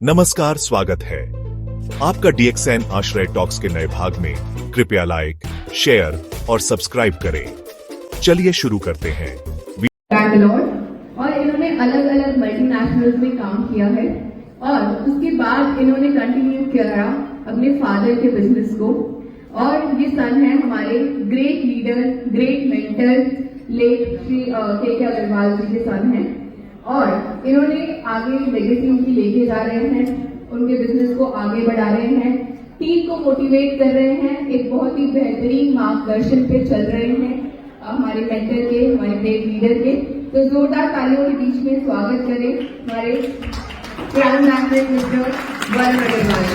नमस्कार, स्वागत है आपका डीएक्सएन आश्रय टॉक्स के नए भाग में। कृपया लाइक, शेयर और सब्सक्राइब करें। चलिए शुरू करते हैं। बैंगलोर और इन्होंने अलग अलग मल्टीनेशनल्स में काम किया है और उसके बाद इन्होंने कंटिन्यू किया अपने फादर के बिजनेस को। और ये सन है हमारे great leader, great mentor late Shri K Agarwal जी के सन हैं और इन्होंने आगे लेगेसी उनकी लेके जा रहे हैं, उनके बिजनेस को आगे बढ़ा रहे हैं, टीम को मोटिवेट कर रहे हैं, एक बहुत ही बेहतरीन मार्गदर्शन पे चल रहे हैं हमारे मेंटर के, हमारे ग्रेट लीडर के। तो जोरदार तालियों के बीच में स्वागत करें हमारे grand master mister Varun Agarwal.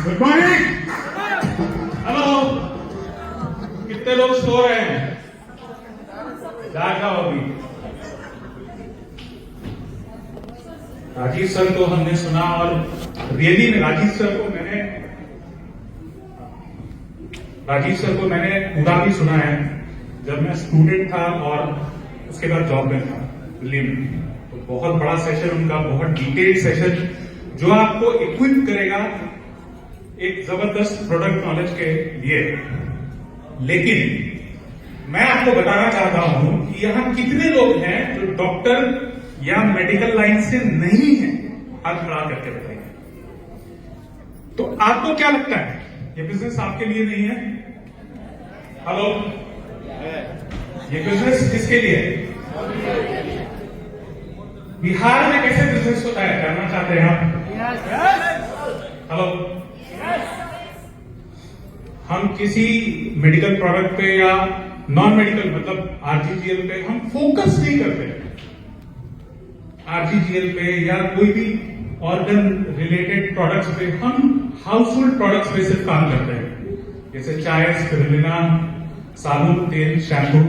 Good morning. Hello, कितने लोग सो रहे हैं? जाग जाओ अभी। राजीव सर को हमने सुना और रियली में राजीव सर को मैंने पूरा भी सुना है जब मैं स्टूडेंट था और उसके बाद जॉब में था दिल्ली में। तो बहुत बड़ा सेशन उनका, बहुत डिटेल्ड सेशन जो आपको इक्विप करेगा एक जबरदस्त प्रोडक्ट नॉलेज के लिए। लेकिन मैं आपको बताना चाहता हूं कि यहां कितने लोग हैं जो डॉक्टर या मेडिकल लाइन से नहीं है? हाथ खड़ा करके बताइए। तो आपको क्या लगता है ये बिजनेस आपके लिए नहीं है? हेलो, ये बिजनेस किसके लिए है? बिहार में कैसे बिजनेस होता है करना चाहते हैं आप? हेलो, हम किसी मेडिकल प्रोडक्ट पे या नॉन मेडिकल मतलब आरजीजीएल पे हम फोकस नहीं करते। आरजीजीएल पे या कोई भी ऑर्गन रिलेटेड प्रोडक्ट्स पे हम हाउसहोल्ड प्रोडक्ट्स पे सिर्फ काम करते हैं, जैसे चाय, स्पिरुलिना, साबुन, तेल, शैम्पू,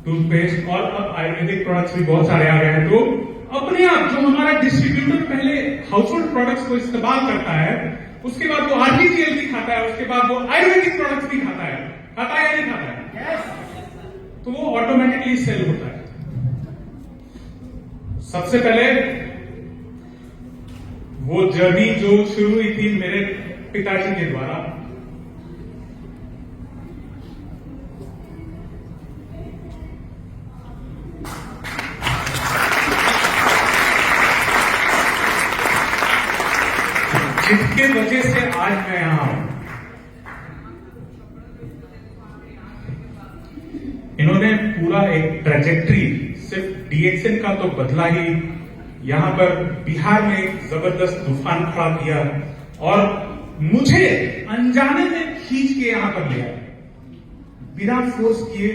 टूथपेस्ट और अब आयुर्वेदिक प्रोडक्ट्स भी बहुत सारे आ गए हैं। तो अपने आप जो हमारा डिस्ट्रीब्यूटर पहले हाउसहोल्ड प्रोडक्ट्स को इस्तेमाल करता है, उसके बाद वो आरजीजीएल भी खाता है, उसके बाद वो आयुर्वेदिक प्रोडक्ट्स भी खाता है या नहीं खाता है? तो वो ऑटोमेटिकली सेल होता है। सबसे पहले वो जर्नी जो शुरू हुई थी मेरे पिताजी के द्वारा, जिसके वजह से आज मैं यहां हूं। इन्होंने पूरा एक ट्रैजेक्टरी सिर्फ डीएक्सएन का तो बदला ही, यहां पर बिहार में एक जबरदस्त तूफान खड़ा किया और मुझे अनजाने में खींच के यहां पर लिया, बिना फोर्स किए,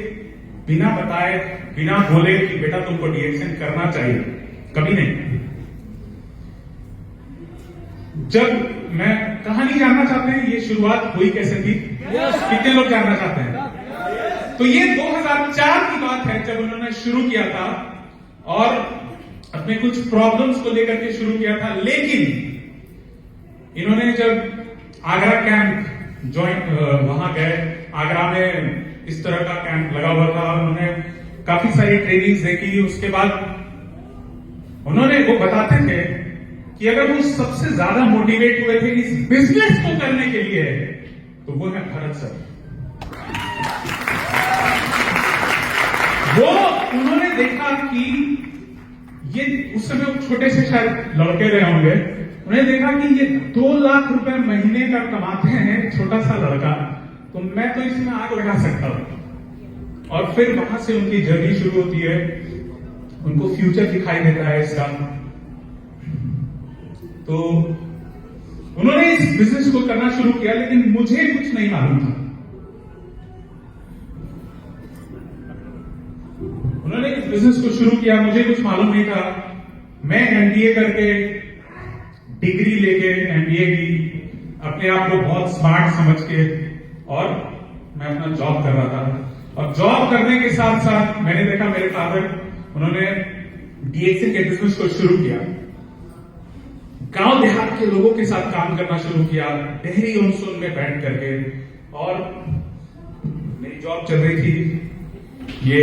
बिना बताए, बिना बोले कि बेटा तुमको डीएक्सएन करना चाहिए, कभी नहीं। जब मैं कहानी जानना चाहते हैं ये शुरुआत हुई कैसे थी? कितने लोग जानना चाहते हैं? तो ये 2004 की बात है जब उन्होंने शुरू किया था और अपने कुछ प्रॉब्लम्स को लेकर के शुरू किया था। लेकिन इन्होंने जब आगरा कैंप ज्वाइन वहां गए, आगरा में इस तरह का कैंप लगा हुआ था, उन्होंने काफी सारी ट्रेनिंग्स देखी। उसके बाद उन्होंने वो बताते थे कि अगर वो सबसे ज्यादा मोटिवेट हुए थे इस बिजनेस को करने के लिए तो वो है भरत सर। वो उन्होंने देखा कि ये उस समय छोटे से शायद लड़के रहे होंगे, उन्होंने देखा कि ये 2 लाख रुपए महीने का कमाते हैं छोटा सा लड़का, तो मैं तो इसमें आग लगा सकता हूं। और फिर वहां से उनकी जर्नी शुरू होती है, उनको फ्यूचर दिखाई देता है इसका। तो उन्होंने इस बिजनेस को करना शुरू किया, लेकिन मुझे कुछ नहीं मालूम था। उन्होंने इस बिजनेस को शुरू किया मुझे कुछ मालूम नहीं था। मैं एमबीए करके, डिग्री लेके एमबीए की, अपने आप को बहुत स्मार्ट समझ के, और मैं अपना जॉब कर रहा था। और जॉब करने के साथ साथ मैंने देखा मेरे फादर, उन्होंने डीएक्सन के बिजनेस को शुरू किया। गांव देहात के लोगों के साथ काम करना शुरू किया, डेहरी ऑनसोन में बैठ करके। और मेरी जॉब चल रही थी ये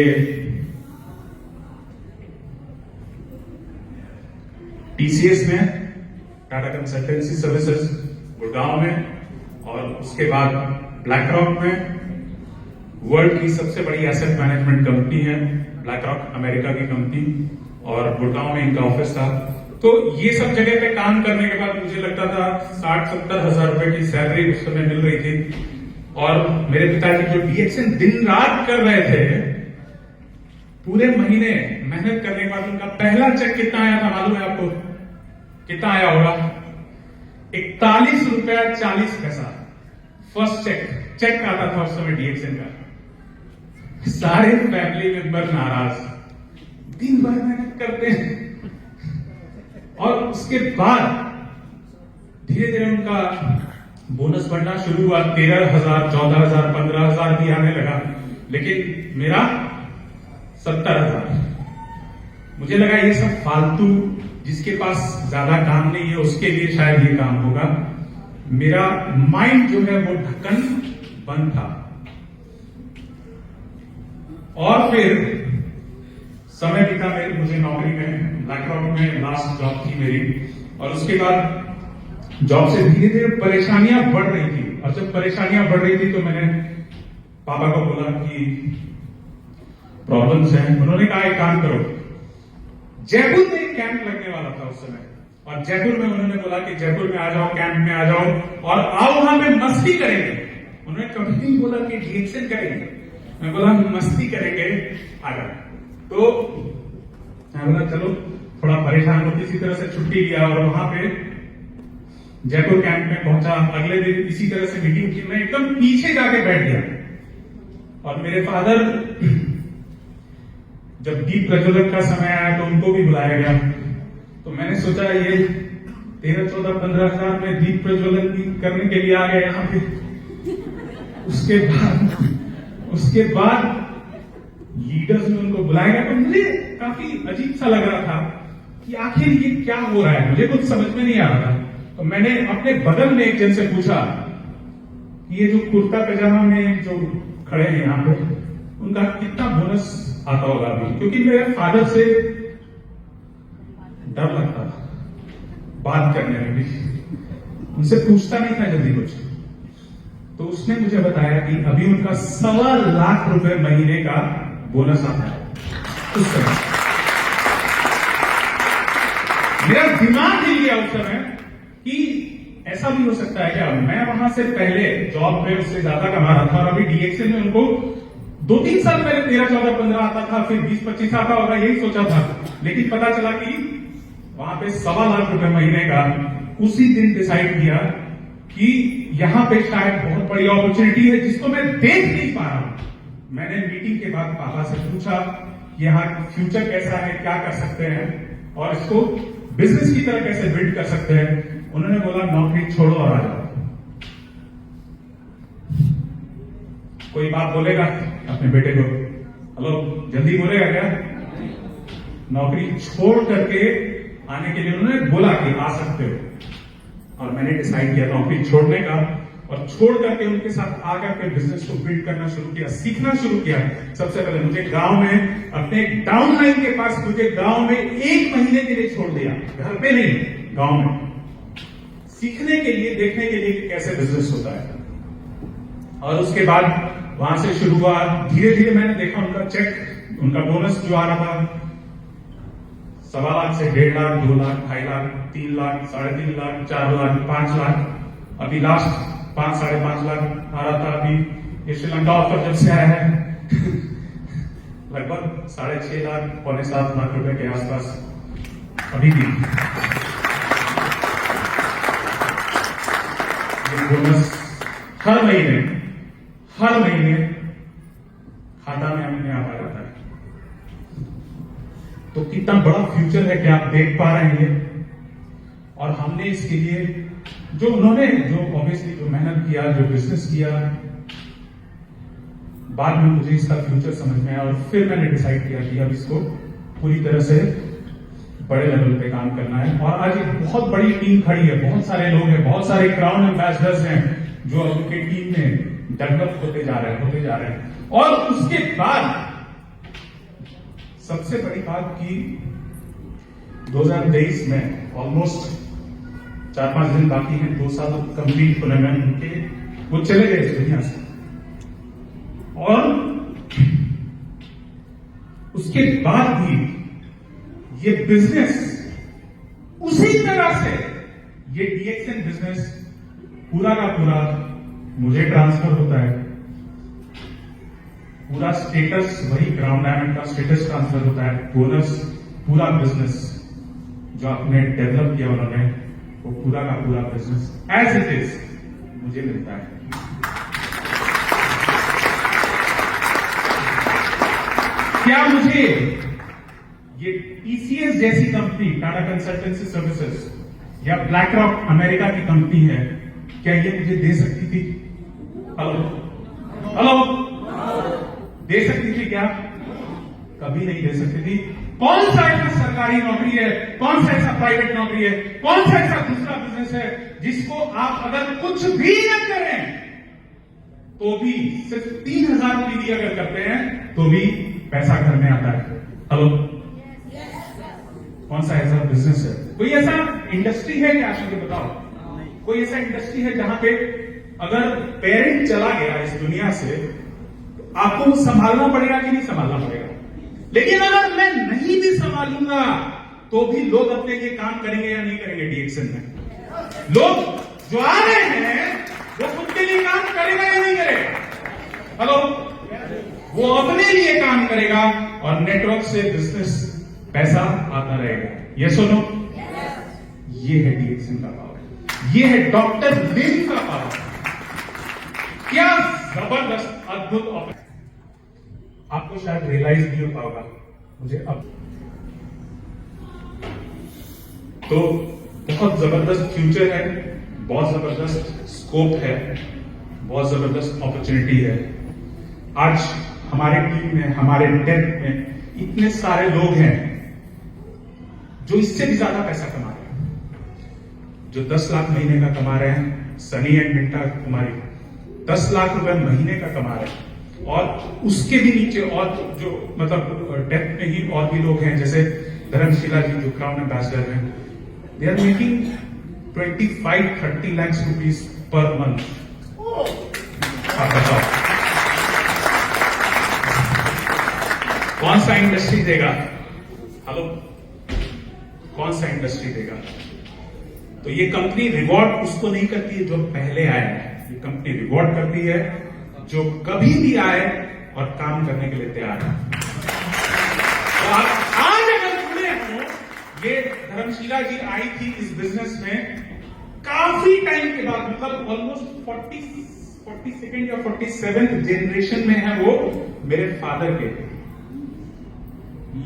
टीसीएस में, टाटा कंसल्टेंसी सर्विसेज गुड़गांव में, और उसके बाद ब्लैक रॉक में। वर्ल्ड की सबसे बड़ी एसेट मैनेजमेंट कंपनी है ब्लैक रॉक, अमेरिका की कंपनी, और गुड़गांव में इनका ऑफिस था। तो ये सब जगह पे काम करने के बाद मुझे लगता था 60-70 हजार रुपए की सैलरी उस समय मिल रही थी। और मेरे पिताजी जो डीएक्सन दिन रात कर रहे थे, पूरे महीने मेहनत करने के बाद उनका पहला चेक कितना आया था मालूम है आपको? कितना आया होगा? 41 रुपया 40 पैसा फर्स्ट चेक आता था उस समय डीएक्सन का। सारे फैमिली मेंबर नाराज, दिन भर मेहनत करते हैं। और उसके बाद धीरे धीरे उनका बोनस बढ़ना शुरू हुआ। 13,000, 14,000, 15,000 भी आने लगा, लेकिन मेरा 70,000। मुझे लगा ये सब फालतू, जिसके पास ज्यादा काम नहीं है उसके लिए शायद ये काम होगा। मेरा माइंड जो है वो ढक्कन बंद था। और फिर समय बीता, मुझे नौकरी में, ब्लैक रॉक में लास्ट जॉब थी मेरी। और उसके बाद जॉब से धीरे धीरे परेशानियां बढ़ रही थी। और जब परेशानियां बढ़ रही थी तो मैंने पापा को बोला कि प्रॉब्लम्स हैं। उन्होंने कहा एक काम करो, जयपुर में एक कैंप लगने वाला था उस समय, और जयपुर में उन्होंने बोला कि जयपुर में आ जाओ, कैंप में आ जाओ और आओ वहां पे मस्ती करेंगे। उन्होंने कभी नहीं बोला कि डीएक्सन करेंगे, मैं बोला मस्ती करेंगे, आ जाओ। तो मैं बोला चलो, थोड़ा परेशान हो, किसी तरह से छुट्टी लिया और वहां पे जयपुर कैंप में पहुंचा। अगले दिन इसी तरह से मीटिंग की, मैं एकदम पीछे जाके बैठ गया। और मेरे फादर, जब दीप प्रज्वलन का समय आया तो उनको भी बुलाया गया। तो मैंने सोचा ये 13, 14, 15 हजार में दीप प्रज्वलन करने के लिए आ गए यहाँ पे। उसके बाद लीडर्स ने उनको बुलाया, तो मुझे काफी अजीब सा लग रहा था कि आखिर ये क्या हो रहा है, मुझे कुछ समझ में नहीं आ रहा था। तो मैंने अपने बगल में एक जन से पूछा कि ये जो कुर्ता पैजामा में जो खड़े हैं यहाँ पे, उनका कितना बोनस आता होगा अभी? क्योंकि मेरे फादर से डर लगता था बात करने में भी, उनसे पूछता नहीं था जल्दी कुछ। तो उसने मुझे बताया कि अभी उनका 1.25 लाख रुपए महीने का बोनस आता है उस समय। मेरा दिमाग हिल गया उस समय कि ऐसा भी हो सकता है क्या? मैं वहां से पहले जॉब पे उससे ज्यादा कमा रहा था, और अभी डीएक्सन में उनको 2-3 साल पहले 13, 14, 15 आता था, फिर 20, 25 आता होगा, यही सोचा था। लेकिन पता चला कि वहां पे 1.25 लाख रुपए महीने का। उसी दिन डिसाइड किया कि यहां पे शायद बहुत बड़ी अपॉर्चुनिटी है जिसको मैं देख नहीं पा रहा हूं। मैंने मीटिंग के बाद पापा से पूछा कि यहाँ फ्यूचर कैसा है, क्या कर सकते हैं, और इसको बिजनेस की तरह कैसे बिल्ड कर सकते हैं। उन्होंने बोला नौकरी छोड़ो और आ जाओ। कोई बात बोलेगा अपने बेटे को, हेलो जल्दी बोलेगा क्या? नौकरी छोड़ करके आने के लिए उन्होंने बोला कि आ सकते हो। और मैंने डिसाइड किया नौकरी छोड़ने का, और छोड़ करके उनके साथ आकर के बिजनेस को बिल्ड करना शुरू किया, सीखना शुरू किया। सबसे पहले मुझे गांव में, अपने डाउनलाइन के पास, मुझे गांव में 1 महीने के लिए छोड़ दिया, घर पे नहीं, गांव में, सीखने के लिए, देखने के लिए कि कैसे बिजनेस होता है। और उसके बाद वहां से शुरू हुआ। धीरे धीरे मैंने देखा उनका चेक, उनका बोनस जो आ रहा था 1.25 लाख से 1.5 लाख, 2 लाख, 2.5 लाख, 3 लाख, 3.5 लाख, 4 लाख, 5 लाख, अभी लास्ट 5, 5.5 लाख आ रहा था। अभी ये श्रीलंका ऑफर जब से आया है लगभग 6.5 लाख, 6.25 लाख रुपए के आसपास अभी भी ये बोनस हर महीने खाता में हमें आ जाता है। तो कितना बड़ा फ्यूचर है कि आप देख पा रहे हैं ये। और हमने इसके लिए जो ऑब्वियसली जो मेहनत किया, जो बिजनेस किया, बाद में मुझे इसका फ्यूचर समझ में आया और फिर मैंने डिसाइड किया कि अब इसको पूरी तरह से बड़े लेवल पे काम करना है। और आज एक बहुत बड़ी टीम खड़ी है, बहुत सारे लोग हैं, बहुत सारे क्राउन एम्बेसडर्स हैं जो उनके टीम में डेवलप होते जा रहे हैं। और उसके बाद सबसे बड़ी बात की 2023 में ऑलमोस्ट 4-5 दिन बाकी हैं, 2 साल कंप्लीट होने में उनके, वो चले गए इस दुनिया से। और उसके बाद भी ये बिजनेस उसी तरह से, ये डीएक्सएन बिजनेस पूरा का पूरा मुझे ट्रांसफर होता है, पूरा स्टेटस वही ग्राउंड डायमंड का स्टेटस ट्रांसफर होता है, बोनस पूरा बिजनेस जो आपने डेवलप किया उन्होंने, वो पूरा का पूरा बिजनेस एज इट इज मुझे मिलता है। क्या मुझे ये टीसीएस जैसी कंपनी, टाटा कंसल्टेंसी सर्विसेज या ब्लैक रॉक अमेरिका की कंपनी है, क्या ये मुझे दे सकती थी? हेलो, दे सकती थी क्या? कभी नहीं दे सकती थी। कौन सा ऐसा सरकारी नौकरी है, कौन सा ऐसा प्राइवेट नौकरी है, कौन सा ऐसा दूसरा बिजनेस है जिसको आप अगर कुछ भी न करें तो भी सिर्फ 3,000 रुपये भी अगर करते हैं तो भी पैसा घर में आता है? हेलो, कौन सा ऐसा बिजनेस है? कोई ऐसा इंडस्ट्री है क्या? मुझे बताओ, कोई ऐसा इंडस्ट्री है जहां पे अगर पेरेंट चला गया इस दुनिया से तो आपको संभालना पड़ेगा कि नहीं संभालना पड़ेगा? लेकिन अगर मैं नहीं भी संभालूंगा तो भी लोग अपने लिए काम करेंगे या नहीं करेंगे? डीएक्सएन में लोग जो आ रहे हैं वो खुद के लिए काम करेगा या नहीं करेगा? हेलो, वो अपने लिए काम करेगा और नेटवर्क से बिजनेस पैसा आता रहेगा। ये सुनो, ये है डीएक्सएन का पावर, ये है डॉक्टर लिन का पावर। क्या जबरदस्त अद्भुत ऑफर, आपको शायद रियलाइज नहीं होता होगा, मुझे अब तो बहुत जबरदस्त फ्यूचर है, बहुत जबरदस्त स्कोप है, बहुत जबरदस्त अपॉर्चुनिटी है। आज हमारे टीम में, हमारे टेक में इतने सारे लोग हैं जो इससे भी ज्यादा पैसा कमा रहे हैं, जो 10 लाख महीने का कमा रहे हैं। सनी एंड मिंटा कुमारी 10 लाख रुपए महीने का कमा रहे हैं, और उसके भी नीचे और जो मतलब टेक में ही और भी लोग हैं, जैसे धर्मशिला जी जो क्राउन एम्बेसडर हैं, they are making 25-30 lakh rupees per month. आप बताओ कौन सा इंडस्ट्री देगा? हेलो, कौन सा इंडस्ट्री देगा? तो ये कंपनी रिवॉर्ड उसको नहीं करती है जो पहले आया है, ये कंपनी रिवॉर्ड करती है जो कभी भी आए और काम करने के लिए तैयार है। तो आप आज अगर जुड़े हो, ये धर्मशिला जी आई थी इस बिजनेस में काफी टाइम के बाद, मतलब ऑलमोस्ट 42nd या 47th जनरेशन में है वो मेरे फादर के,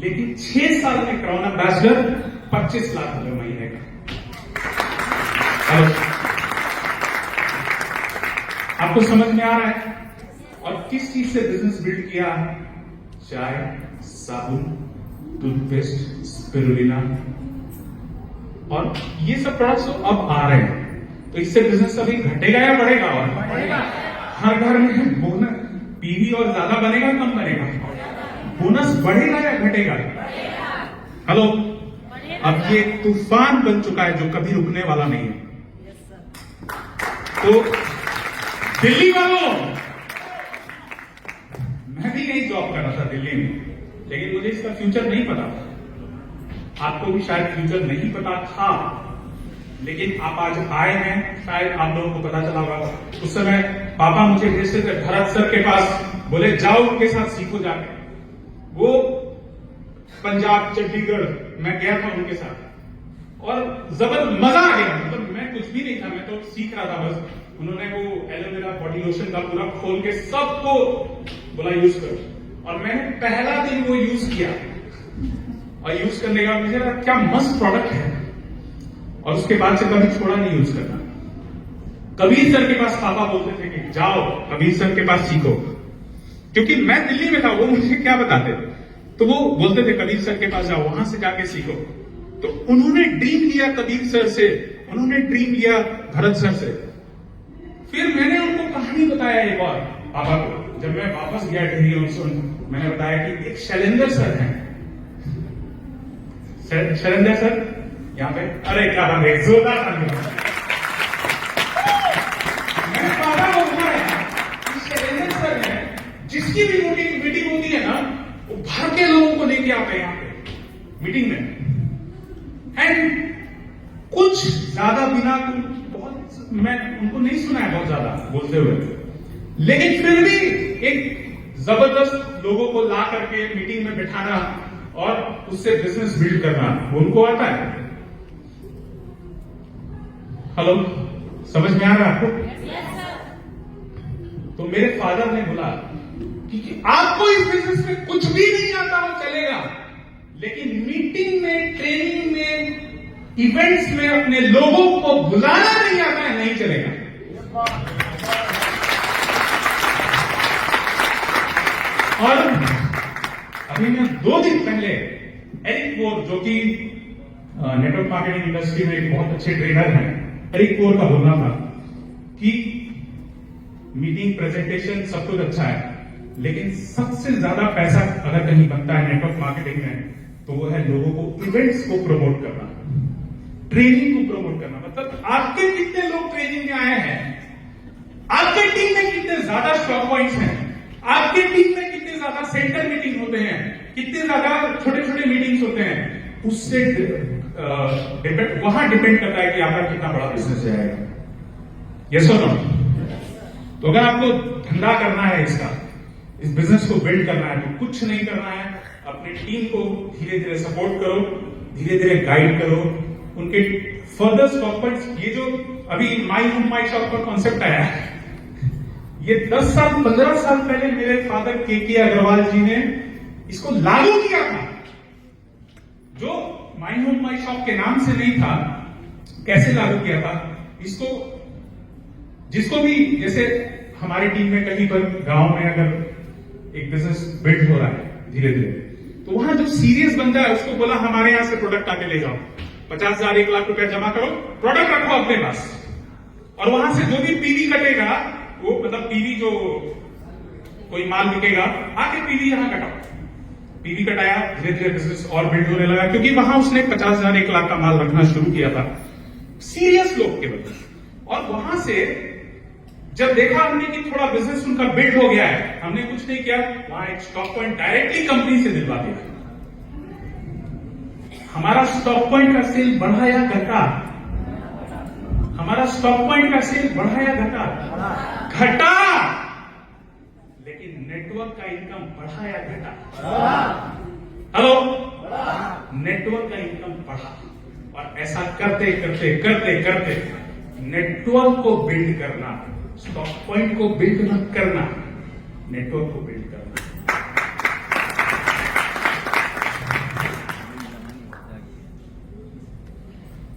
लेकिन 6 साल में क्राउन एम्बेसडर 25 लाख रुपए महीने का। आपको समझ में आ रहा है? और किस चीज से बिजनेस बिल्ड किया? चाय, साबुन, टूथपेस्ट, स्पिरुलिना, और ये सब प्रोडक्ट्स अब आ रहे हैं। तो इससे बिजनेस अभी घटेगा या बढ़ेगा? और बढ़ेगा। हर घर में बोनस, पीवी और ज्यादा बनेगा कम बनेगा? बोनस बढ़ेगा या घटेगा? हेलो, अब ये तूफान बन चुका है जो कभी रुकने वाला नहीं है। तो दिल्ली वालों, मैं भी नहीं जॉब कर रहा था दिल्ली में, लेकिन मुझे इसका फ्यूचर नहीं पता था। आपको भी शायद फ्यूचर नहीं पता था, लेकिन आप आज आए हैं, शायद आप लोगों को पता चला होगा। उस समय पापा मुझे भेजते थे भरत सर के पास, बोले जाओ उनके साथ सीखो जाके। वो पंजाब, चंडीगढ़ मैं गया था उनके साथ और जबरदस्त मजा आ गया। मतलब मैं कुछ भी नहीं था, मैं तो सीख रहा था बस। उन्होंने वो एलोवेरा बॉडी लोशन का पूरा खोल के सबको बोला यूज करो, और मैंने पहला दिन वो यूज किया और यूज करने के बाद मुझे लगा क्या मस्त प्रोडक्ट है, और उसके बाद से कभी छोड़ा नहीं यूज करना। कबीर सर के पास पापा बोलते थे कि जाओ कबीर सर के पास सीखो, क्योंकि मैं दिल्ली में था, वो मुझे क्या बताते, तो वो बोलते थे कबीर सर के पास जाओ, वहां से जाके सीखो। तो उन्होंने ड्रीम लिया कबीर सर से, उन्होंने ड्रीम लिया भरत सर से। फिर मैंने उनको कहानी बताया एक और पापा को, जब मैं वापस गया दिल्ली उनसे, मैंने बताया कि एक शैलेंद्र सर हैं, शैलेंद्र सर यहाँ पे, अरे क्या बात है, जोरदार तालियां। मैंने पापा को बताया कि शैलेंद्र सर हैं, जिसकी भी मीटिंग होती है ना, वो भर के लोगों को लेके आते हैं यहाँ पे मीटिंग में, एंड कुछ ज्यादा बिना बहुत, मैं उनको नहीं सुना है बहुत ज्यादा बोलते हुए, लेकिन फिर भी एक जबरदस्त लोगों को ला करके मीटिंग में बिठाना और उससे बिजनेस बिल्ड करना वो उनको आता है। हेलो, समझ में आ रहा है आपको? तो मेरे फादर ने बोला कि आपको इस बिजनेस में कुछ भी नहीं आता हो चलेगा, लेकिन मीटिंग में, ट्रेनिंग में, इवेंट्स में अपने लोगों को बुलाना नहीं आता है, नहीं चलेगा। और अभी मैं 2 दिन पहले एरिक कोर, जो कि नेटवर्क मार्केटिंग इंडस्ट्री में एक बहुत अच्छे ट्रेनर हैं, एरिक कोर का बोलना था कि मीटिंग, प्रेजेंटेशन सब कुछ अच्छा है, लेकिन सबसे ज्यादा पैसा अगर कहीं बनता है नेटवर्क मार्केटिंग में, तो वो है लोगों को इवेंट्स को प्रमोट करना, ट्रेनिंग को प्रमोट करना। मतलब आपके कितने लोग ट्रेनिंग में आए हैं, आपके टीम में कितने ज्यादा स्टॉक पॉइंट्स हैं, आपके टीम में कितने ज्यादा सेंटर मीटिंग होते हैं, कितने ज्यादा छोटे छोटे मीटिंग्स होते हैं, उससे वहां डिपेंड करता है कि आपका कितना बड़ा बिजनेस जाएगा। यस और नो? तो अगर आपको धंधा करना है, इस बिजनेस को बिल्ड करना है, तो कुछ नहीं करना है, अपनी टीम को धीरे धीरे सपोर्ट करो, धीरे धीरे गाइड करो, उनके फर्दर स्टॉक पॉइंट्स, ये जो अभी माई होम माई शॉप का कॉन्सेप्ट आया है, ये 10 साल 15 साल पहले मेरे फादर के अग्रवाल जी ने इसको लागू किया था, जो माई होम माई शॉप के नाम से नहीं था। कैसे लागू किया था इसको? जिसको भी, जैसे हमारी टीम में कहीं पर गांव में अगर एक बिजनेस बिल्ड हो रहा है धीरे धीरे, तो वहां जो सीरियस बंदा है उसको बोला हमारे यहां से प्रोडक्ट आके ले जाओ, 50,000 1 लाख रुपया जमा करो, प्रोडक्ट रखो अपने पास, और वहां से जो भी पीवी कटेगा, वो मतलब पीवी जो कोई माल बिकेगा, आके पीवी यहां कटाओ। पीवी कटाया, धीरे धीरे बिजनेस और बिल्ड होने लगा, क्योंकि वहां उसने 50,000 1 लाख का माल रखना शुरू किया था, सीरियस लोग के बदले। और वहां से जब देखा हमने कि थोड़ा बिजनेस उनका बिल्ड हो गया है, हमने कुछ नहीं किया, वहां एक स्टॉक पॉइंट डायरेक्टली कंपनी से दिलवा दिया। हमारा स्टॉक पॉइंट का सेल बढ़ा या घटा? हमारा स्टॉक पॉइंट का सेल बढ़ा या घटा? घटा। लेकिन नेटवर्क का इनकम बढ़ा या घटा? हेलो, नेटवर्क का इनकम बढ़ा। और ऐसा करते करते करते करते नेटवर्क को बिल्ड करना, स्टॉक पॉइंट को बिल्ड मत करना, नेटवर्क को बिल्ड करना।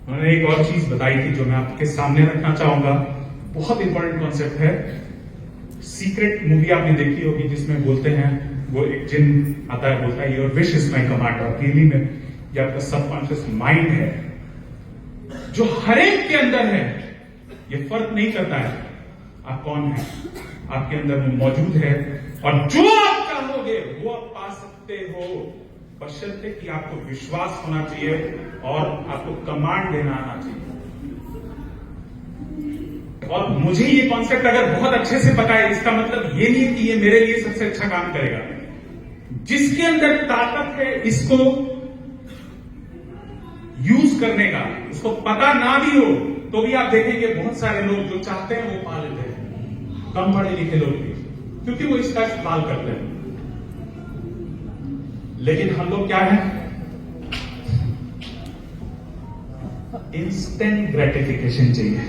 उन्होंने एक और चीज बताई थी जो मैं आपके सामने रखना चाहूंगा, बहुत इंपॉर्टेंट कॉन्सेप्ट है। सीक्रेट मूवी आपने देखी होगी, जिसमें बोलते हैं, वो एक जिन आता है, बोलता है your wish is my command. और रियली में ये आपका सबकॉन्शियस माइंड है, जो हर एक के अंदर है। ये फर्क नहीं करता है आप कौन है, आपके अंदर वो मौजूद है, और जो आप चाहोगे वो आप पा सकते हो, बशर्ते कि आपको विश्वास होना चाहिए और आपको कमांड देना आना चाहिए। और मुझे ये कॉन्सेप्ट अगर बहुत अच्छे से पता है, इसका मतलब ये नहीं है कि ये मेरे लिए सबसे अच्छा काम करेगा। जिसके अंदर ताकत है, इसको यूज करने का, उसको पता ना भी हो तो भी आप देखेंगे बहुत सारे लोग जो चाहते हैं वो पा लेते हैं, कम पढ़े लिखे लोग भी, क्योंकि वो इसका इस्तेमाल करते हैं। लेकिन हम लोग क्या है, इंस्टेंट ग्रेटिफिकेशन चाहिए,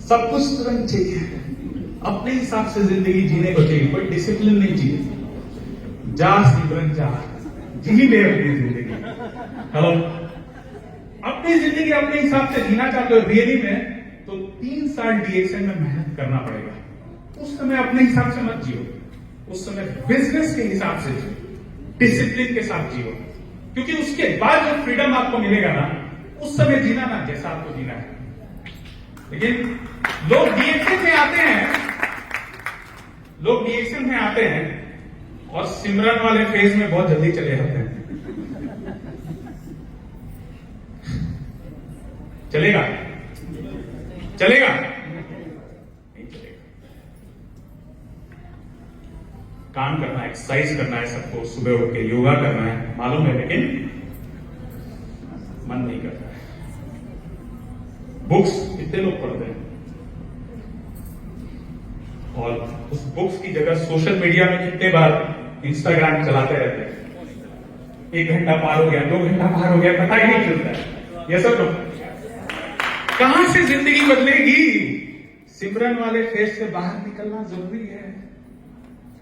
सब कुछ तुरंत चाहिए, अपने हिसाब से जिंदगी जीने को चाहिए, कोई डिसिप्लिन नहीं चाहिए। जा सिमरन जा, जी ले अपनी जिंदगी। हेलो, अपनी जिंदगी अपने हिसाब से जीना चाहते हो रियली में, तो 3 साल डीएक्सएन में मेहनत करना पड़ेगा। उस समय अपने हिसाब से मत जियो, उस समय बिजनेस के हिसाब से जियो, डिसिप्लिन के साथ जियो, क्योंकि उसके बाद जो फ्रीडम आपको मिलेगा ना, उस समय जीना ना जैसा आपको जीना है। लेकिन लोग डीएक्सएन में आते हैं और सिमरन वाले फेज में बहुत जल्दी चले जाते हैं। चलेगा नहीं चलेगा। काम करना है, एक्सरसाइज करना है, सबको सुबह उठ के योगा करना है, मालूम है, लेकिन मन नहीं करता है। बुक्स कितने लोग पढ़ते हैं, और उस बुक्स की जगह सोशल मीडिया में कितने बार इंस्टाग्राम चलाते रहते हैं। 1 घंटा पार हो गया, 2 घंटा पार हो गया, पता ही नहीं चलता है। ये सब लोग कहां से जिंदगी बदलेगी? सिमरन वाले फेज से बाहर निकलना जरूरी है।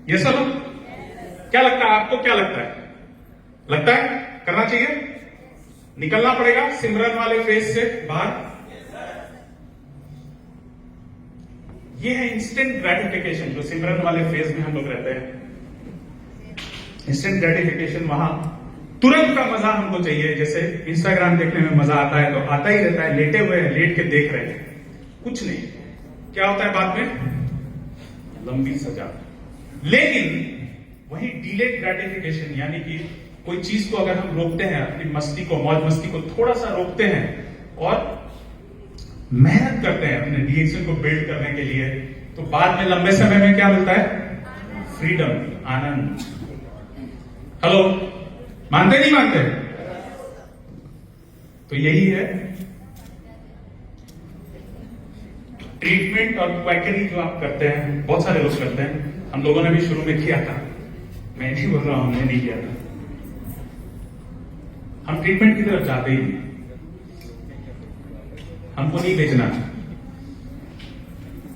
ये सब क्या लगता है आपको? क्या लगता है करना चाहिए, निकलना पड़ेगा सिमरन वाले फेज से बाहर। ये है इंस्टेंट ग्रेटिफिकेशन, जो सिमरन वाले फेज में हम लोग रहते हैं। इंस्टेंट ग्रेटिफिकेशन, वहां तुरंत का मजा हमको चाहिए। जैसे इंस्टाग्राम देखने में मजा आता है तो आता ही रहता है, लेटे हुए हैं, लेट के देख रहे हैं, कुछ नहीं। क्या होता है बाद में? लंबी सजा। लेकिन वही डिलेड ग्रेटिफिकेशन, यानी कि कोई चीज को अगर हम रोकते हैं, अपनी मस्ती को, मौज मस्ती को थोड़ा सा रोकते हैं और मेहनत करते हैं अपने डीएक्सएन को बिल्ड करने के लिए, तो बाद में लंबे समय में क्या मिलता है? फ्रीडम, आनंद। हेलो, मानते नहीं मानते? तो यही है ट्रीटमेंट और क्वैकरी जो आप करते हैं, बहुत सारे लोग करते हैं। हम लोगों ने भी शुरू में किया था, मैं नहीं बोल रहा हूं हमने नहीं किया था। हम ट्रीटमेंट की तरफ जाते ही नहीं, हमको नहीं बेचना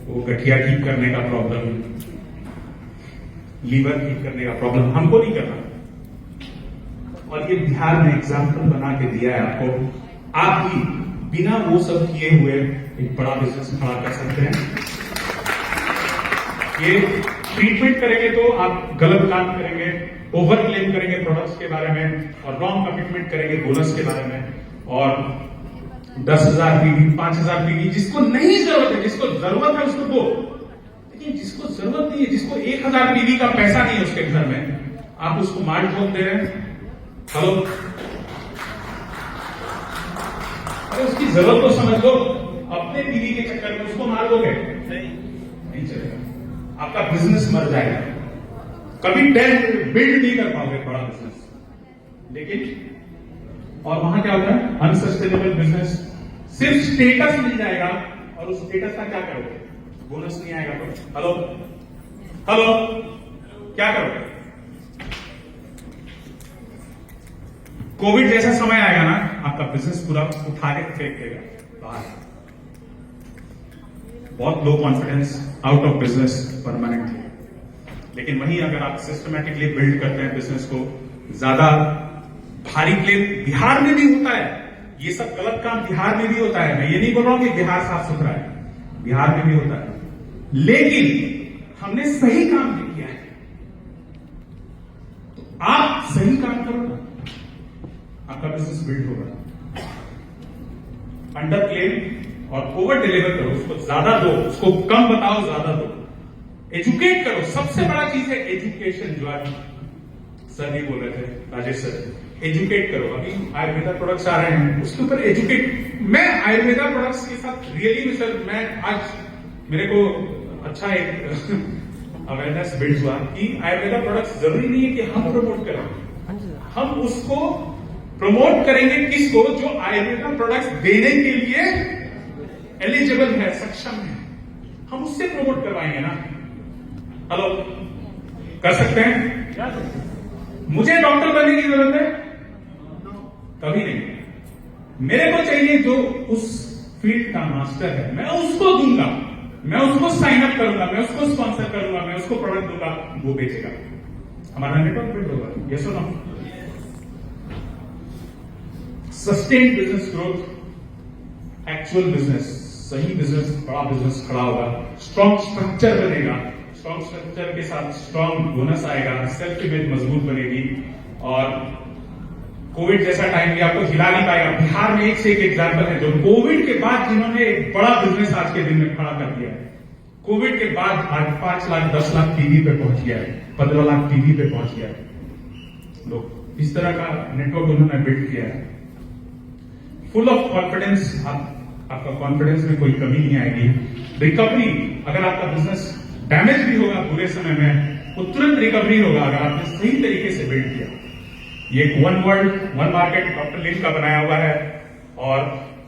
वो गठिया ठीक करने का प्रॉब्लम, लीवर ठीक करने का प्रॉब्लम, हमको नहीं करना। और ये बिहार में एग्जाम्पल बना के दिया है आपको। आप भी बिना वो सब किए हुए एक बड़ा बिजनेस खड़ा कर सकते हैं। ये ट्रीटमेंट करेंगे तो आप गलत काम करेंगे, ओवर क्लेम करेंगे प्रोडक्ट्स के बारे में, और रॉन्ग कमिटमेंट करेंगे बोनस के बारे में, और 10,000 पीवी, 5,000 पीवी, जिसको नहीं जरूरत है, जिसको जरूरत है उसको दो, लेकिन जिसको जरूरत नहीं है, जिसको 1,000 पीवी का पैसा नहीं है उसके घर में, आप उसको मार्ट खोल दे रहे हैं। हेलो, अरे उसकी जरूरत तो समझ लो, अपने पीवी के चक्कर में उसको मार दोगे, नहीं चलेगा, आपका बिजनेस मर जाएगा, कभी बिल्ड नहीं कर पाओगे बड़ा बिजनेस। लेकिन और वहां क्या होता है? अनसस्टेनेबल बिजनेस, सिर्फ स्टेटस मिल जाएगा, और उस स्टेटस का क्या करोगे? बोनस नहीं आएगा तो हेलो क्या करोगे? कोविड जैसा समय आएगा ना, आपका बिजनेस पूरा उठा के फेंक देगा बाहर। बहुत low confidence, out of business permanently. लेकिन वहीं अगर आप सिस्टमैटिकली बिल्ड करते हैं बिजनेस को, ज्यादा भारी क्लेम बिहार में भी होता है, ये सब गलत काम बिहार में भी होता है। मैं ये नहीं बोल रहा हूं कि बिहार साफ सुथरा है, बिहार में भी होता है, लेकिन हमने सही काम नहीं किया है। तो आप सही काम करो ना, आपका बिजनेस बिल्ड होगा। अंडर क्लेम और ओवर डिलीवर करो, उसको ज्यादा दो, उसको कम बताओ, ज्यादा दो। एजुकेट करो, सबसे बड़ा चीज है एजुकेशन, जो आज सर भी बोल रहे थे, राजेश सर, एजुकेट करो। अभी आयुर्वेदा प्रोडक्ट्स आ रहे हैं, उसके ऊपर एजुकेट। मैं आयुर्वेदा प्रोडक्ट्स के साथ रियली में सर, मैं आज मेरे को अच्छा एक अवेयरनेस बिल्ड हुआ कि आयुर्वेदा प्रोडक्ट्स जरूरी नहीं है कि हम प्रमोट करें, हम उसको प्रमोट करेंगे किसको? जो आयुर्वेदा प्रोडक्ट्स देने के लिए एलिजिबल है, सक्षम है, हम उससे प्रमोट करवाएंगे ना। हेलो, कर सकते हैं? मुझे डॉक्टर बनने की जरूरत है? कभी नहीं। मेरे को चाहिए जो उस फील्ड का मास्टर है, मैं उसको दूंगा, मैं उसको साइन अप करूंगा, मैं उसको स्पॉन्सर करूंगा, मैं उसको प्रोडक्ट दूंगा, वो बेचेगा। हमारा नेटवर्क बिल्ड होगा, यस और no? Sustained business growth, actual business, सही बिजनेस, बड़ा बिजनेस खड़ा होगा, स्ट्रॉन्ग स्ट्रक्चर बनेगा, स्ट्रॉन्ग स्ट्रक्चर के साथ स्ट्रॉन्ग बोनस आएगा, सेल्फ इमेज मजबूत बनेगी और कोविड जैसा टाइम भी आपको हिला नहीं पाएगा। बिहार में एक से एक एग्जाम्पल है जो कोविड के बाद जिन्होंने एक बड़ा बिजनेस आज के दिन में खड़ा कर दिया है। कोविड के बाद आज 5 लाख 10 लाख टीवी पे पहुंच गया है, 15 लाख टीवी पे पहुंच गया है। लोग इस तरह का नेटवर्क उन्होंने बिल्ड किया है। फुल ऑफ कॉन्फिडेंस, आपका कॉन्फिडेंस में कोई कमी नहीं आएगी। रिकवरी, अगर आपका बिजनेस डैमेज भी होगा बुरे समय में, वो तुरंत रिकवरी होगा अगर आपने सही तरीके से बिल्ड किया। ये एक one world one market doctor Lin का बनाया हुआ है और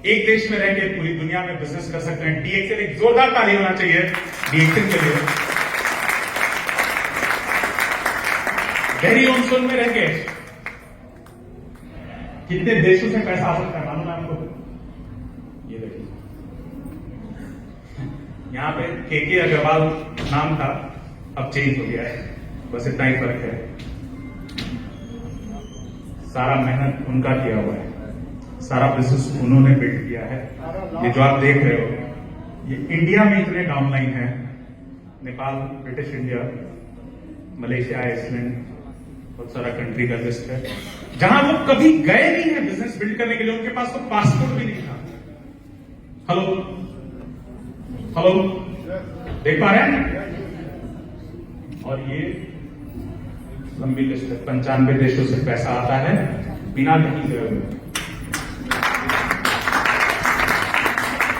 एक देश में रहकर पूरी दुनिया में बिजनेस कर सकते हैं। डीएक्सएल, एक जोरदार ताली होना चाहिए डीएक्सएल के लिए। गहरी ऑनसोन में रहकर कितने देशों से पैसा हासिल कर, मालूम है आपको? ये देखिए, यहां पे के अग्रवाल नाम था, अब चेंज हो गया है, बस इतना ही फर्क है। सारा मेहनत उनका किया हुआ है, सारा बिजनेस उन्होंने बिल्ड किया है। ये जो आप देख रहे हो, ये इंडिया में इतने डाउनलाइन है, Nepal, British India, Malaysia, Iceland, बहुत सारा कंट्री का लिस्ट है जहां वो कभी गए नहीं है बिजनेस बिल्ड करने के लिए, उनके पास तो पासपोर्ट भी नहीं था। हेलो हेलो, देख पा रहे हैं? और ये लंबी लिस्ट है, 95 देशों से पैसा आता है बिना कहीं गए हुए।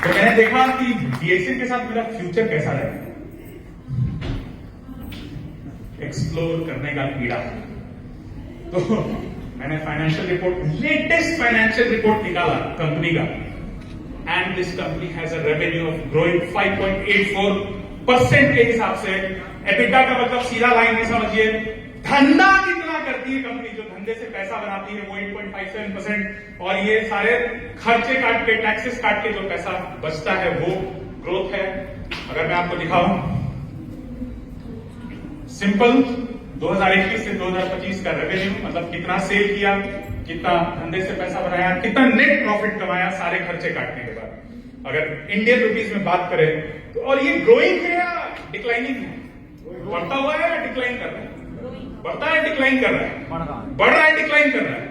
तो मैंने देखा कि डीएक्सएल के साथ मेरा फ्यूचर कैसा रहेगा, एक्सप्लोर करने का कीड़ा। तो मैंने financial report, latest financial report निकाला कंपनी का, and this company has a revenue of growing 5.84% के हिसाब से। एबिटा का मतलब सीधा लाइन में समझिए, धंधा कितना करती है कंपनी, जो धंधे से पैसा बनाती है वो 8.57%, और ये सारे खर्चे काट के, टैक्सेस काट के जो पैसा बचता है वो ग्रोथ है। अगर मैं आपको दिखाऊं सिंपल, 2021 से 2025 का रेवेन्यू, मतलब कितना सेल किया, कितना धंधे से पैसा बनाया, कितना नेट प्रॉफिट कमाया सारे खर्चे काटने के बाद। अगर इंडियन रुपीज में बात करें तो, और ये ग्रोइंग है या डिक्लाइनिंग है, बढ़ता हुआ है या डिक्लाइन कर रहा है? बढ़ता है, डिक्लाइन कर रहा है? बढ़ रहा है, डिक्लाइन कर रहा है?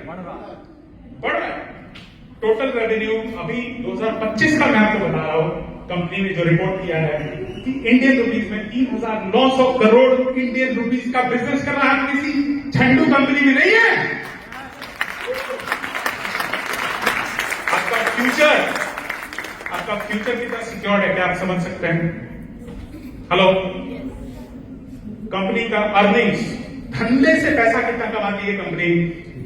बढ़ रहा है। टोटल रेवेन्यू अभी 2025 का मैं आपको बता रहा हूं, कंपनी ने जो रिपोर्ट किया है कि इंडियन रुपीज में 3,900 करोड़ इंडियन रुपीज का बिजनेस कर रहा है, किसी झंडू कंपनी में नहीं है। आपका फ्यूचर कितना सिक्योर्ड है, क्या आप समझ सकते हैं? हेलो, कंपनी का अर्निंग्स, धंधे से पैसा कितना कमाती है कंपनी?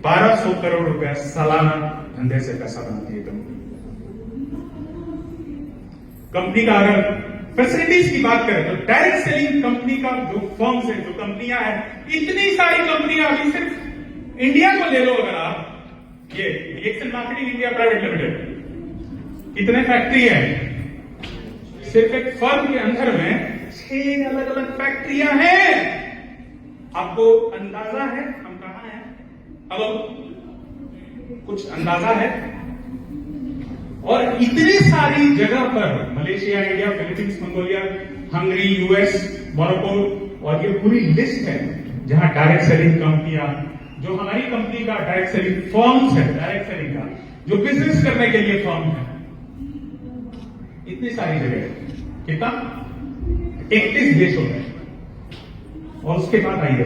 1200 करोड़ रुपया सालाना धंधे से पैसा बनाती है कंपनी। कंपनी का अगर फैसिलिटीज की बात करें तो डायरेक्ट सेलिंग कंपनी का जो फर्म्स है, जो कंपनियां हैं, इतनी सारी कंपनियां, अभी सिर्फ इंडिया को ले लो अगर आप, ये DXL marketing India private limited, कितने फैक्ट्री है? सिर्फ एक फर्म के अंदर में 6 अलग अलग फैक्ट्रियां हैं। आपको अंदाजा है हम कहां हैं? हेलो, कुछ अंदाजा है? और इतनी सारी जगह पर, Malaysia, India, Philippines, Mongolia, Hungary, US, Morocco, और ये पूरी लिस्ट है जहां डायरेक्ट सेलिंग कंपनियां, जो हमारी कंपनी का डायरेक्ट सेलिंग फर्म्स है, डायरेक्ट सेलिंग का जो बिजनेस करने के लिए फर्म है, इतनी सारी जगह, कितना? 31 देशों में। और उसके बाद आइए,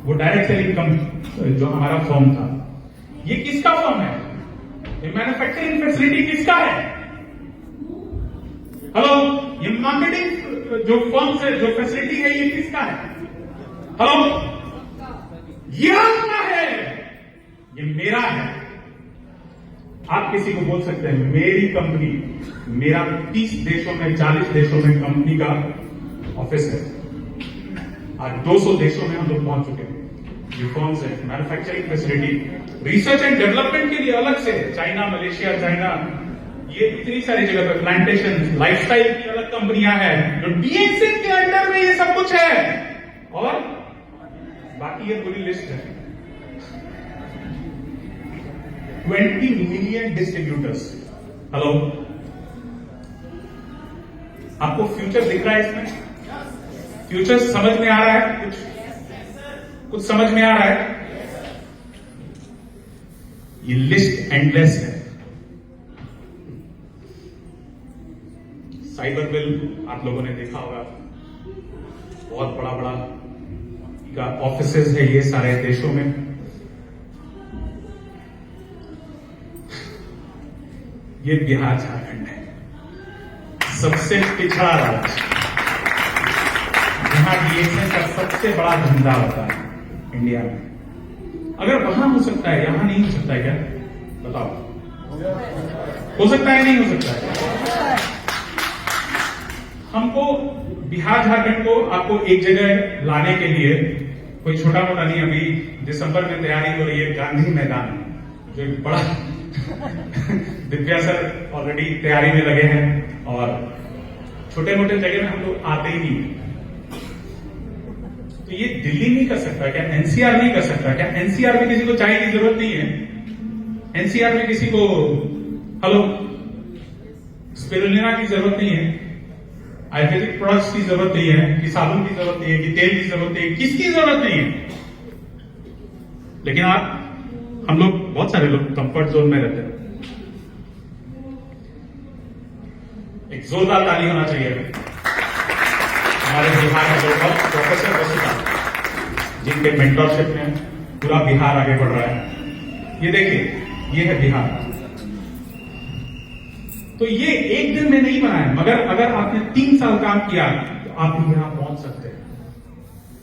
वो डायरेक्ट सेलिंग कंपनी जो हमारा फर्म था, ये किसका फर्म है? ये मैन्युफैक्चरिंग फैसिलिटी किसका है? हेलो, ये मार्केटिंग जो फर्म है, जो फैसिलिटी है, ये किसका है? हेलो, ये आपका है, ये मेरा है। आप किसी को बोल सकते हैं मेरी कंपनी, मेरा 30 देशों में, 40 देशों में कंपनी का ऑफिस है, आज 200 देशों में हम लोग पहुंच चुके हैं। ये फर्म्स है, manufacturing facility, research and development के लिए अलग से, चाइना, मलेशिया, चाइना, ये इतनी सारी जगह पर, प्लांटेशन, लाइफस्टाइल की अलग कंपनियां हैं जो डीएक्सएल के अंडर में ये सब कुछ है। और बाकी ये पूरी लिस्ट है। 20 मिलियन डिस्ट्रीब्यूटर्स। हेलो, आपको फ्यूचर दिख रहा है इसमें? फ्यूचर समझ में आ रहा है? कुछ समझ में आ रहा है? ये लिस्ट एंडलेस है। साइबर बिल आप लोगों ने देखा होगा, बहुत बड़ा बड़ा का ऑफिसेज है ये सारे देशों में। ये बिहार झारखंड है, सबसे पिछड़ा राज्य, जहां डीएक्सएन का सबसे बड़ा धंधा होता है इंडिया में। अगर वहां हो सकता है, यहां नहीं हो सकता है क्या? बताओ, हो सकता है नहीं हो सकता है? हमको बिहार झारखंड को आपको एक जगह लाने के लिए कोई छोटा मोटा नहीं, अभी दिसंबर में तैयारी हो रही है गांधी मैदान, जो एक बड़ा दिव्या सर ऑलरेडी तैयारी में लगे हैं, और छोटे मोटे जगह में हम लोग आते ही नहीं। तो ये दिल्ली नहीं कर सकता क्या? एनसीआर नहीं कर सकता क्या? एनसीआर में किसी को चाय की जरूरत नहीं है। एनसीआर में किसी को हेलो स्पिरुलिना की जरूरत नहीं है, आयुर्वेदिक प्रोडक्ट्स की जरूरत नहीं है, कि साबुन की जरूरत नहीं है, कि तेल की जरूरत नहीं है, किसकी जरूरत नहीं है। लेकिन हम लोग, बहुत सारे लोग कंफर्ट जोन में रहते हैं। एक जोरदार ताली होना चाहिए हमारे बिहार के प्रोफेसर वसुधा, जिनके मेंटरशिप में पूरा बिहार आगे बढ़ रहा है। ये देखिए, ये है बिहार। तो ये एक दिन में नहीं बना है, मगर अगर आपने 3 साल काम किया तो आप भी यहां पहुंच सकते हैं।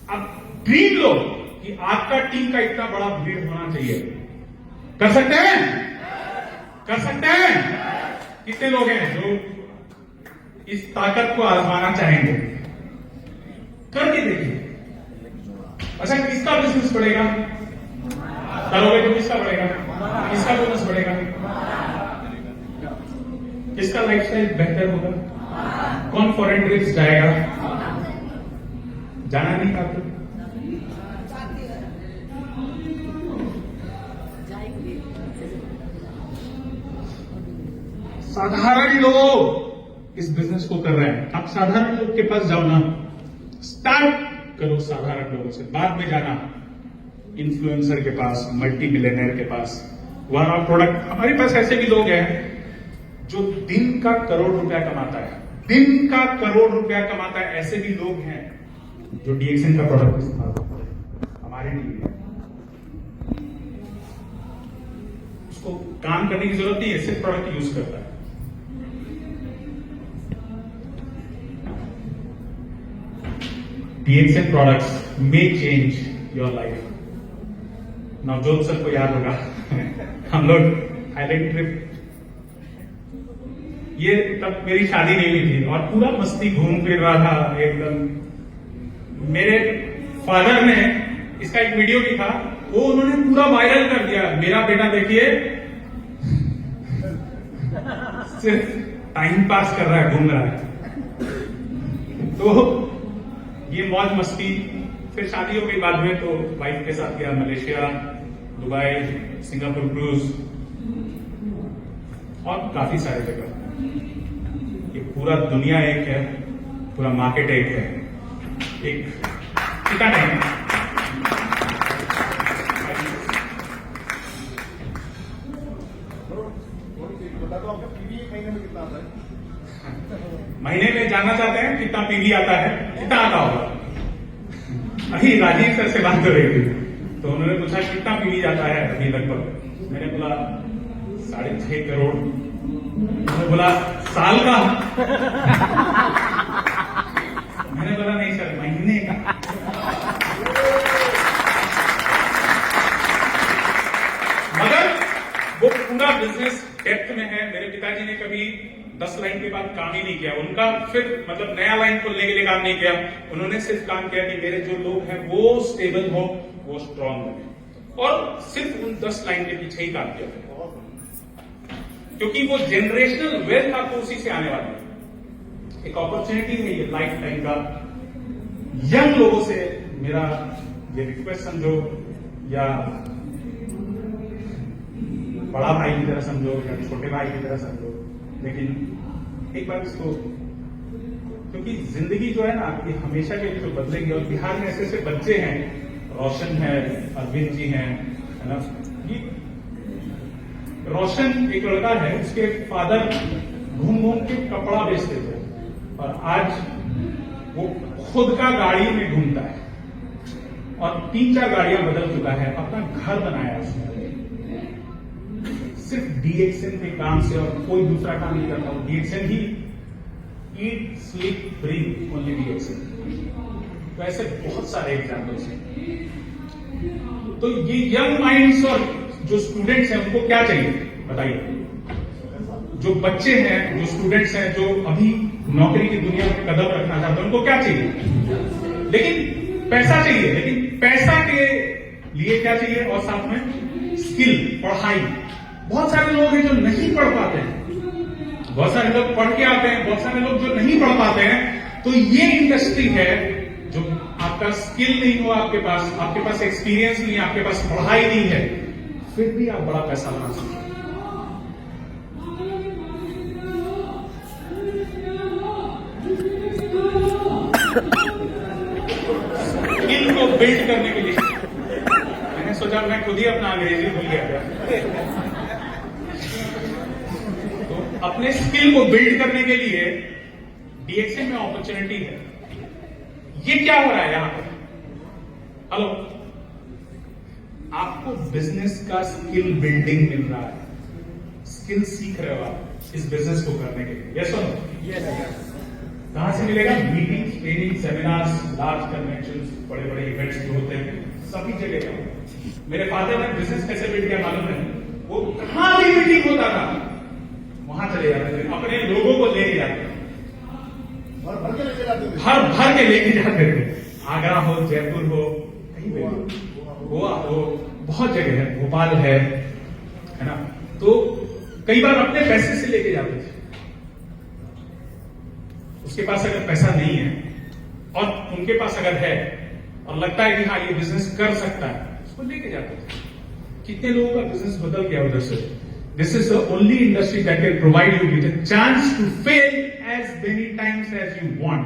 अब ड्रीम लो कि आपका टीम का इतना बड़ा भीड़ होना चाहिए। कर सकते हैं? कर सकते हैं? कितने लोग हैं जो इस ताकत को आजमाना चाहेंगे? करके देखिए। अच्छा, किसका बिजनेस बढ़ेगा? करोगे तो किसका बढ़ेगा? किसका बिजनेस बढ़ेगा? किसका लाइफस्टाइल बेहतर होगा? कौन फॉरेन ट्रिप्स जाएगा? जाना नहीं चाहते? साधारण लोग इस बिजनेस को कर रहे हैं। आप साधारण लोग के पास जाओ ना, स्टार्ट करो साधारण लोगों से, बाद में जाना इन्फ्लुएंसर के पास, मल्टी मिलियनर के पास। वहां प्रोडक्ट, हमारे पास ऐसे भी लोग हैं जो दिन का करोड़ रुपया कमाता है, दिन का करोड़ रुपया कमाता है। ऐसे भी लोग हैं जो डीएक्सएन का प्रोडक्ट इस्तेमाल करते हैं हमारे लिए। उसको काम करने की जरूरत नहीं है, सिर्फ प्रोडक्ट यूज करता है। DXN products may change your life. Navjot sir को याद होगा हम लोग थाईलैंड ट्रिप, ये तब मेरी शादी नहीं हुई थी, और पूरा मस्ती घूम फिर रहा था एकदम। मेरे फादर ने इसका एक वीडियो भी था, वो उन्होंने पूरा वायरल कर दिया। मेरा बेटा देखिए सिर्फ टाइम पास कर रहा है, घूम रहा है। तो ये मौज मस्ती। फिर शादी हो गई बाद में, तो वाइफ के साथ गया मलेशिया, दुबई, सिंगापुर क्रूज, और काफी सारे जगह। ये पूरा दुनिया एक है, पूरा मार्केट एक है, एक कितना नहीं। महीने में जानना चाहते हैं कितना पीवी आता है? कितना आता होगा? अभी राजीव सर से बात कर रही थी, तो उन्होंने पूछा कितना पीवी जाता है अभी लगभग। मैंने बोला 6.5 करोड़। उन्होंने बोला साल का? मैंने बोला नहीं सर, महीने का। मगर वो पूरा बिजनेस डेप्थ में है। मेरे पिताजी ने कभी 10 लाइन के बाद काम ही नहीं किया। उनका फिर मतलब नया लाइन खोलने के लिए काम नहीं किया। उन्होंने सिर्फ काम किया कि मेरे जो लोग हैं वो स्टेबल हो, वो स्ट्रांग बने, और सिर्फ उन 10 लाइन के पीछे ही काम किया, क्योंकि वो जनरेशनल वेल्थ आपको उसी से आने वाली है। एक अपॉर्चुनिटी है ये लाइफ टाइम का। यंग लोगों से मेरा ये रिक्वेस्ट समझो या बड़ा भाई की तरह समझो या छोटे भाई की तरह समझो, लेकिन एक बार इसको, क्योंकि जिंदगी जो है ना आपकी हमेशा के लिए तो बदलेगी। और बिहार में ऐसे ऐसे बच्चे हैं, रोशन है, अरविंद जी हैं, है ना। रोशन एक लड़का है, उसके फादर घूम घूम के कपड़ा बेचते थे और आज वो खुद का गाड़ी में घूमता है और 3-4 गाड़ियां बदल चुका है, अपना घर बनाया उसने सिर्फ डीएक्सएन के काम से, और कोई दूसरा काम नहीं करता। वो डीएक्सएन ही eat sleep breathe only DXN. तो ऐसे बहुत सारे एग्जाम्पल्स हैं। तो ये यंग माइंड्स और जो स्टूडेंट्स हैं उनको क्या चाहिए बताइए? जो बच्चे हैं, जो स्टूडेंट्स हैं, जो अभी नौकरी की दुनिया में कदम रखना चाहते हैं, उनको क्या चाहिए? लेकिन पैसा चाहिए। लेकिन पैसा के लिए क्या चाहिए? और साथ में स्किल, पढ़ाई। बहुत सारे लोग हैं जो नहीं पढ़ पाते हैं, बहुत सारे लोग पढ़ के आते हैं, बहुत सारे लोग जो नहीं पढ़ पाते हैं। तो ये इंडस्ट्री है जो आपका स्किल नहीं हो, आपके पास एक्सपीरियंस नहीं है, आपके पास पढ़ाई नहीं है, फिर भी आप बड़ा पैसा बना सकते हैं। स्किल को बिल्ड करने के लिए मैंने सोचा मैं खुद ही अपना अंग्रेजी भूल गया था। तो अपने स्किल को बिल्ड करने के लिए डीएक्सएन में अपॉर्चुनिटी है। ये क्या हो रहा है यहां पर? हेलो, आपको बिजनेस का स्किल बिल्डिंग मिल रहा है, स्किल सीख रहे हो आप इस बिजनेस को करने के लिए। यस और नो? यस। कहां से मिलेगा? Meeting, training, seminars, large conventions, बड़े बड़े इवेंट्स जो होते हैं सभी जगह का। मेरे फादर ने बिजनेस कैसे बिल्ड किया मालूम है? वो कहां भी मीटिंग होता था वहां चले जाते थे, अपने लोगों को लेके जाते थे, भर भर के लेके जाते थे। आगरा हो, जयपुर हो, कहीं भी, गोवा हो, बहुत जगह है, भोपाल है ना। तो कई बार अपने पैसे से लेके जाते थे। उसके पास अगर पैसा नहीं है और उनके पास अगर है और लगता है कि हाँ ये बिजनेस कर सकता है, उसको लेके जाते थे। कितने लोगों का बिजनेस बदल गया उधर से। This is the only industry that can provide you with a chance to fail as many times as you want.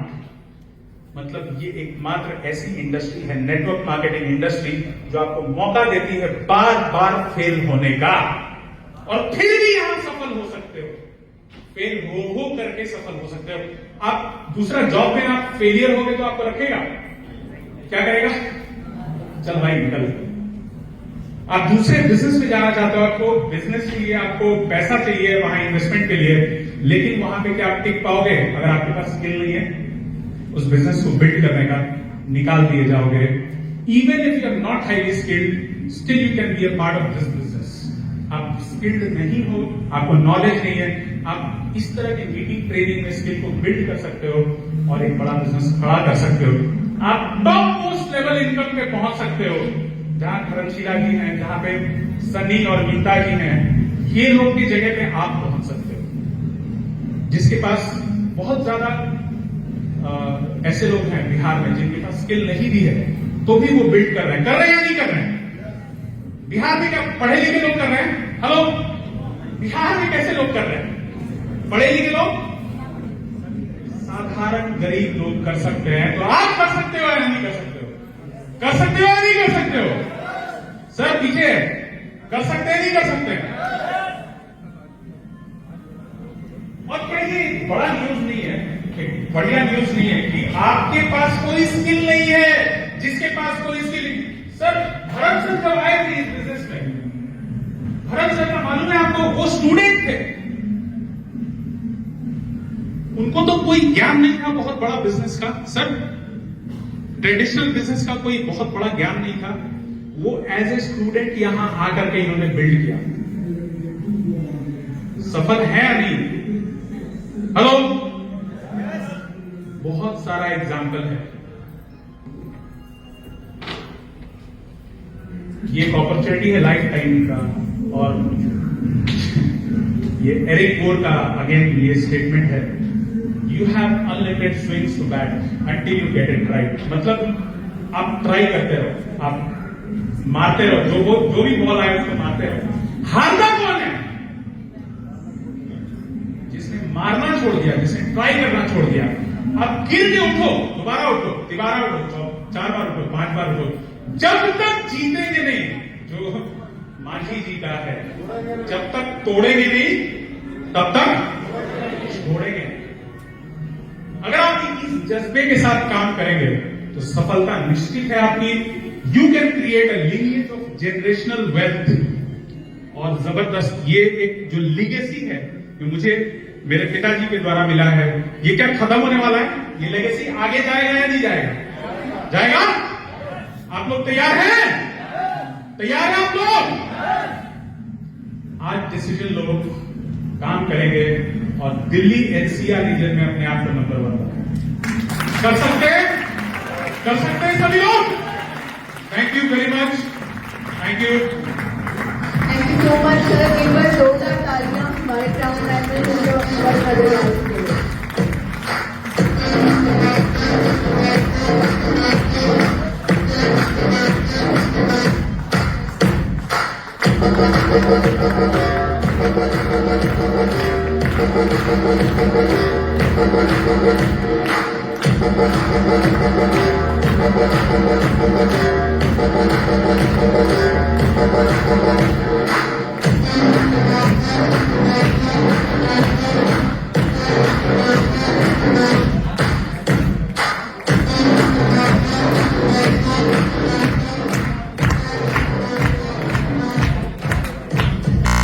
मतलब ये एकमात्र ऐसी इंडस्ट्री है, नेटवर्क मार्केटिंग इंडस्ट्री, जो आपको मौका देती है बार बार फेल होने का, और फिर भी आप सफल हो सकते हो। फेल हो करके सफल हो सकते हो। आप दूसरा जॉब में आप फेलियर हो गए तो आपको रखेगा? क्या करेगा? चल भाई निकल। आप दूसरे बिजनेस में जाना चाहते हो, आपको बिजनेस के लिए आपको पैसा चाहिए वहां इन्वेस्टमेंट के लिए, लेकिन वहां पे क्या आप टिक पाओगे? अगर आपके पास स्किल नहीं है उस बिजनेस को बिल्ड करने का, निकाल दिए जाओगे। Even if you are not highly skilled, still you can be a part of this business. आप स्किल्ड नहीं हो, आपको नॉलेज नहीं है, आप इस तरह की मीटिंग, ट्रेनिंग में स्किल को बिल्ड कर सकते हो और एक बड़ा बिजनेस खड़ा कर सकते हो। आप टॉप मोस्ट लेवल इनकम पे पहुंच सकते हो, जहां धर्मशीला जी हैं, जहां पे सनी और मीता जी हैं, ये लोग की जगह पे आप पहुंच सकते हो। जिसके पास बहुत ज्यादा ऐसे लोग हैं बिहार में जिनके पास स्किल नहीं भी है, तो भी वो बिल्ड कर रहे हैं या नहीं कर रहे हैं? बिहार में क्या पढ़े लिखे लोग कर रहे हैं? हेलो, बिहार में कैसे लोग कर रहे हैं? पढ़े लिखे लोग, साधारण गरीब लोग कर सकते हैं। तो आप कर सकते हो या नहीं कर सकते हो? कर सकते हो या नहीं कर सकते हो? सर पीछे कर सकते हैं, नहीं कर सकते? और क्या ये बड़ा न्यूज नहीं है, बढ़िया न्यूज नहीं है कि आपके पास कोई स्किल नहीं है? जिसके पास कोई स्किल नहीं, सर भरत सर जब आए थे इस बिजनेस में, भरत सर का मालूम है आपको, वो स्टूडेंट थे, उनको तो कोई ज्ञान नहीं था बहुत बड़ा बिजनेस का। सर ट्रेडिशनल बिजनेस का कोई बहुत बड़ा ज्ञान नहीं था। वो एज ए स्टूडेंट यहां आकर के इन्होंने बिल्ड किया। सफल है या नहीं? हेलो, बहुत सारा एग्जाम्पल है। ये एक अपॉर्चुनिटी है लाइफ टाइम का। और ये एरिक बोर का अगेन ये स्टेटमेंट है, you have unlimited swings to bat until you get it right. मतलब आप ट्राई करते रहो, आप मारते रहो, जो भी बॉल आए उसको मारते रहो। हारना कौन है? जिसने मारना छोड़ दिया, जिसने ट्राई करना छोड़ दिया। अब गिर के उठो, दोबारा उठो, तिबारा उठो, 4 बार उठो, 5 बार उठो, जब तक जीतेंगे नहीं। जो मांझी जीता है, जब तक तोड़ेंगे नहीं तब तक छोड़ेंगे। अगर आप इस जज्बे के साथ काम करेंगे तो सफलता निश्चित है आपकी। You can create a lineage of generational wealth. और जबरदस्त ये एक जो लीगेसी है जो मुझे मेरे पिताजी के द्वारा मिला है, ये क्या खत्म होने वाला है? ये लेगेसी आगे जाएगा या नहीं जाएगा? जाएगा। आप लोग तैयार हैं? तैयार हैं आप लोग? आज डिसीजन लो, काम करेंगे और दिल्ली एनसीआर रीजन में अपने आप को नंबर 1 बनाएंगे। कर सकते हैं? कर सकते हैं सभी लोग? Thank you very much. Thank you. Thank you so much sir. एक बार जोरदार तालियां हमारे क्राउन मैनेजर और मदर के लिए।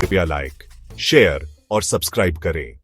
कृपया लाइक, शेयर और सब्सक्राइब करें।